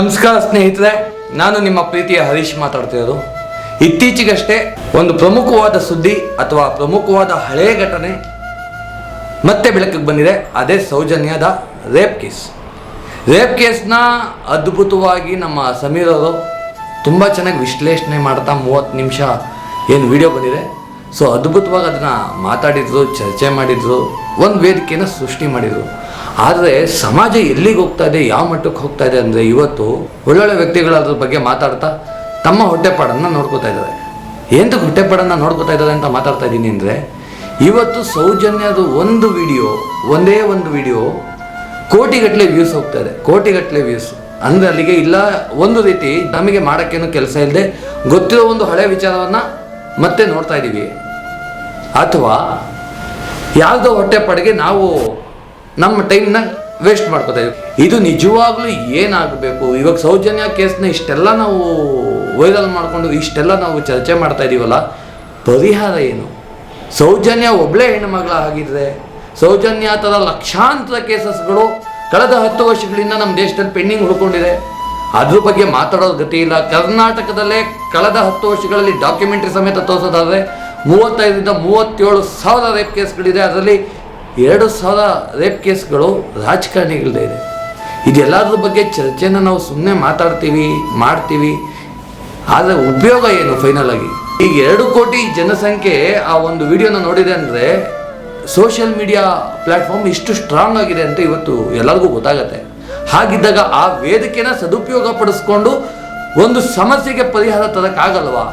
ನಮಸ್ಕಾರ ಸ್ನೇಹಿತರೆ, ನಾನು ನಿಮ್ಮ ಪ್ರೀತಿಯ ಹರೀಶ್ ಮಾತಾಡ್ತಿರೋದು. ಇತ್ತೀಚೆಗಷ್ಟೇ ಒಂದು ಪ್ರಮುಖವಾದ ಸುದ್ದಿ ಅಥವಾ ಪ್ರಮುಖವಾದ ಹಳೆಯ ಘಟನೆ ಮತ್ತೆ ಬೆಳಕಿಗೆ ಬಂದಿದೆ. ಅದೇ ಸೌಜನ್ಯದ ರೇಪ್ ಕೇಸ್ನ ಅದ್ಭುತವಾಗಿ ನಮ್ಮ ಸಮೀರ್ ಅವರು ತುಂಬ ಚೆನ್ನಾಗಿ ವಿಶ್ಲೇಷಣೆ ಮಾಡ್ತಾ 30 ನಿಮಿಷ ಏನು ವಿಡಿಯೋ ಬಂದಿದೆ. ಸೊ ಅದ್ಭುತವಾಗಿ ಅದನ್ನು ಮಾತಾಡಿದ್ರು, ಚರ್ಚೆ ಮಾಡಿದರು, ಒಂದು ವೇದಿಕೆಯನ್ನು ಸೃಷ್ಟಿ ಮಾಡಿದರು. ಆದರೆ ಸಮಾಜ ಎಲ್ಲಿಗೆ ಹೋಗ್ತಾ ಇದೆ, ಯಾವ ಮಟ್ಟಕ್ಕೆ ಹೋಗ್ತಾ ಇದೆ ಅಂದರೆ ಇವತ್ತು ಒಳ್ಳೊಳ್ಳೆ ವ್ಯಕ್ತಿಗಳು ಅದ್ರ ಬಗ್ಗೆ ಮಾತಾಡ್ತಾ ತಮ್ಮ ಹೊಟ್ಟೆಪಾಡನ್ನು ನೋಡ್ಕೋತಾ ಇದ್ದಾರೆ. ಎಂತಕ್ಕೆ ಹೊಟ್ಟೆಪಾಡನ್ನು ನೋಡ್ಕೋತಾ ಇದ್ದಾರೆ ಅಂತ ಮಾತಾಡ್ತಾ ಇದ್ದೀನಿ ಅಂದರೆ, ಇವತ್ತು ಸೌಜನ್ಯದು ಒಂದೇ ಒಂದು ವಿಡಿಯೋ ಕೋಟಿಗಟ್ಟಲೆ ವ್ಯೂಸ್ ಹೋಗ್ತಾ ಇದೆ. ಕೋಟಿಗಟ್ಟಲೆ ವ್ಯೂಸ್ ಅಂದರೆ ಅಲ್ಲಿಗೆ ಇಲ್ಲ, ಒಂದು ರೀತಿ ನಮಗೆ ಮಾಡೋಕ್ಕೇನು ಕೆಲಸ ಇಲ್ಲದೆ ಗೊತ್ತಿರೋ ಒಂದು ಹಳೆ ವಿಚಾರವನ್ನು ಮತ್ತೆ ನೋಡ್ತಾ ಇದ್ದೀವಿ, ಅಥವಾ ಯಾವುದೋ ಹೊಟ್ಟೆಪಾಡಿಗೆ ನಾವು ನಮ್ಮ ಟೈಮ್ನ ವೇಸ್ಟ್ ಮಾಡ್ಕೋತಾ ಇದ್ದೀವಿ. ಇದು ನಿಜವಾಗ್ಲೂ ಏನಾಗಬೇಕು? ಇವಾಗ ಸೌಜನ್ಯ ಕೇಸ್ನ ಇಷ್ಟೆಲ್ಲ ನಾವು ವೈರಲ್ ಮಾಡಿಕೊಂಡು ಇಷ್ಟೆಲ್ಲ ನಾವು ಚರ್ಚೆ ಮಾಡ್ತಾ ಇದ್ದೀವಲ್ಲ, ಪರಿಹಾರ ಏನು? ಸೌಜನ್ಯ ಒಬ್ಬಳೇ ಹೆಣ್ಣುಮಗಳ ಆಗಿದ್ರೆ, ಸೌಜನ್ಯ ಥರ ಲಕ್ಷಾಂತರ ಕೇಸಸ್ಗಳು ಕಳೆದ 10 ವರ್ಷಗಳಿಂದ ನಮ್ಮ ದೇಶದಲ್ಲಿ ಪೆಂಡಿಂಗ್ ಉಳ್ಕೊಂಡಿದೆ. ಅದ್ರ ಬಗ್ಗೆ ಮಾತಾಡೋದು ಗತಿ ಇಲ್ಲ. ಕರ್ನಾಟಕದಲ್ಲೇ ಕಳೆದ 10 ವರ್ಷಗಳಲ್ಲಿ ಡಾಕ್ಯುಮೆಂಟ್ರಿ ಸಮೇತ ತೋರಿಸೋದಾದರೆ 35ರಿಂದ 37,000 ರೇಪ್ ಕೇಸ್ಗಳಿದೆ. ಅದರಲ್ಲಿ 2,000 ರೇಪ್ ಕೇಸ್ಗಳು ರಾಜಕಾರಣಿಗಳದೇ ಇದೆ. ಇದೆಲ್ಲದ್ರ ಬಗ್ಗೆ ಚರ್ಚೆನ ನಾವು ಸುಮ್ಮನೆ ಮಾಡ್ತೀವಿ, ಆದರೆ ಉಪಯೋಗ ಏನು? ಫೈನಲ್ ಆಗಿ ಈಗ 2 ಕೋಟಿ ಜನಸಂಖ್ಯೆ ಆ ಒಂದು ವಿಡಿಯೋನ ನೋಡಿದೆ ಅಂದರೆ ಸೋಷಿಯಲ್ ಮೀಡಿಯಾ ಪ್ಲ್ಯಾಟ್ಫಾರ್ಮ್ ಇಷ್ಟು ಸ್ಟ್ರಾಂಗ್ ಆಗಿದೆ ಅಂತ ಇವತ್ತು ಎಲ್ಲರಿಗೂ ಗೊತ್ತಾಗತ್ತೆ. ಹಾಗಿದ್ದಾಗ ಆ ವೇದಿಕೆನ ಸದುಪಯೋಗ ಪಡಿಸ್ಕೊಂಡು ಒಂದು ಸಮಸ್ಯೆಗೆ ಪರಿಹಾರ ತರಕ್ಕಾಗಲ್ವಾ?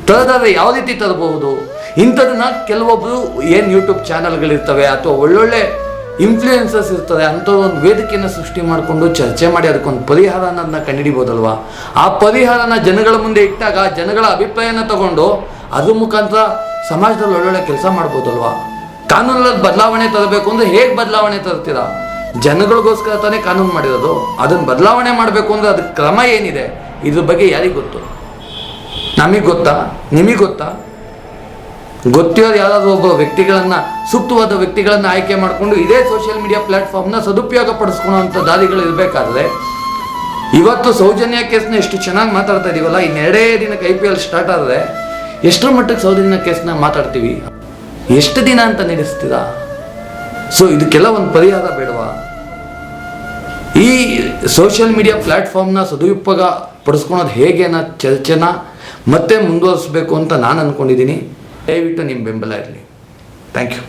ತರದಾದ್ರೆ ಯಾವ ರೀತಿ ತರಬಹುದು? ಇಂಥದನ್ನ ಕೆಲವೊಬ್ಬರು ಏನು ಯೂಟ್ಯೂಬ್ ಚಾನಲ್ಗಳಿರ್ತವೆ ಅಥವಾ ಒಳ್ಳೊಳ್ಳೆ ಇನ್ಫ್ಲೂಯೆನ್ಸರ್ಸ್ ಇರ್ತವೆ, ಅಂಥವ್ರು ಒಂದು ವೇದಿಕೆಯನ್ನು ಸೃಷ್ಟಿ ಮಾಡಿಕೊಂಡು ಚರ್ಚೆ ಮಾಡಿ ಅದಕ್ಕೊಂದು ಪರಿಹಾರ ಅನ್ನೋದನ್ನ ಕಂಡುಹಿಡಿಬೋದಲ್ವಾ? ಆ ಪರಿಹಾರನ ಜನಗಳ ಮುಂದೆ ಇಟ್ಟಾಗ ಜನಗಳ ಅಭಿಪ್ರಾಯನ ತಗೊಂಡು ಅದ್ರ ಮುಖಾಂತರ ಸಮಾಜದಲ್ಲಿ ಒಳ್ಳೊಳ್ಳೆ ಕೆಲಸ ಮಾಡ್ಬೋದಲ್ವಾ? ಕಾನೂನಲ್ಲಿ ಬದಲಾವಣೆ ತರಬೇಕು ಅಂದರೆ ಹೇಗೆ ಬದಲಾವಣೆ ತರ್ತೀರಾ? ಜನಗಳಿಗೋಸ್ಕರ ತಾನೇ ಕಾನೂನು ಮಾಡಿರೋದು. ಅದನ್ನು ಬದಲಾವಣೆ ಮಾಡಬೇಕು ಅಂದರೆ ಅದಕ್ಕೆ ಕ್ರಮ ಏನಿದೆ? ಇದ್ರ ಬಗ್ಗೆ ಯಾರಿಗೆ ಗೊತ್ತು? ನಮಗೆ ಗೊತ್ತಾ? ನಿಮಗೆ ಗೊತ್ತಾ? ಗೊತ್ತಿರೋದು ಯಾರಾದರೂ ಒಬ್ಬ ವ್ಯಕ್ತಿಗಳನ್ನು, ಸೂಕ್ತವಾದ ವ್ಯಕ್ತಿಗಳನ್ನು ಆಯ್ಕೆ ಮಾಡಿಕೊಂಡು ಇದೇ ಸೋಷಿಯಲ್ ಮೀಡಿಯಾ ಪ್ಲ್ಯಾಟ್ಫಾರ್ಮ್ನ ಸದುಪಯೋಗ ಪಡಿಸ್ಕೊಳ್ಳೋಂಥ ದಾರಿಗಳು ಇರಬೇಕಾದ್ರೆ, ಇವತ್ತು ಸೌಜನ್ಯ ಕೇಸ್ನ ಎಷ್ಟು ಚೆನ್ನಾಗಿ ಮಾತಾಡ್ತಾ ಇದೀವಲ್ಲ, ಇನ್ನು 2 ದಿನಕ್ಕೆ IPL ಸ್ಟಾರ್ಟ್ ಆದರೆ ಎಷ್ಟರ ಮಟ್ಟಕ್ಕೆ ಸೌಜನ್ಯ ಕೇಸ್ನ ಮಾತಾಡ್ತೀವಿ? ಎಷ್ಟು ದಿನ ಅಂತ ನಡೆಸ್ತೀರಾ? ಸೊ ಇದಕ್ಕೆಲ್ಲ ಒಂದು ಪರಿಹಾರ ಬೇಡವಾ? ಈ ಸೋಷಿಯಲ್ ಮೀಡಿಯಾ ಪ್ಲ್ಯಾಟ್ಫಾರ್ಮ್ನ ಸದುಪಯೋಗ ಪಡಿಸ್ಕೊಳೋದು ಹೇಗೆ ಅನ್ನೋ ಚರ್ಚೆನ ಮತ್ತೆ ಮುಂದುವರಿಸಬೇಕು ಅಂತ ನಾನು ಅಂದ್ಕೊಂಡಿದ್ದೀನಿ. ದಯವಿಟ್ಟು ನಿಮ್ಮ ಬೆಂಬಲ ಇರಲಿ. Thank you.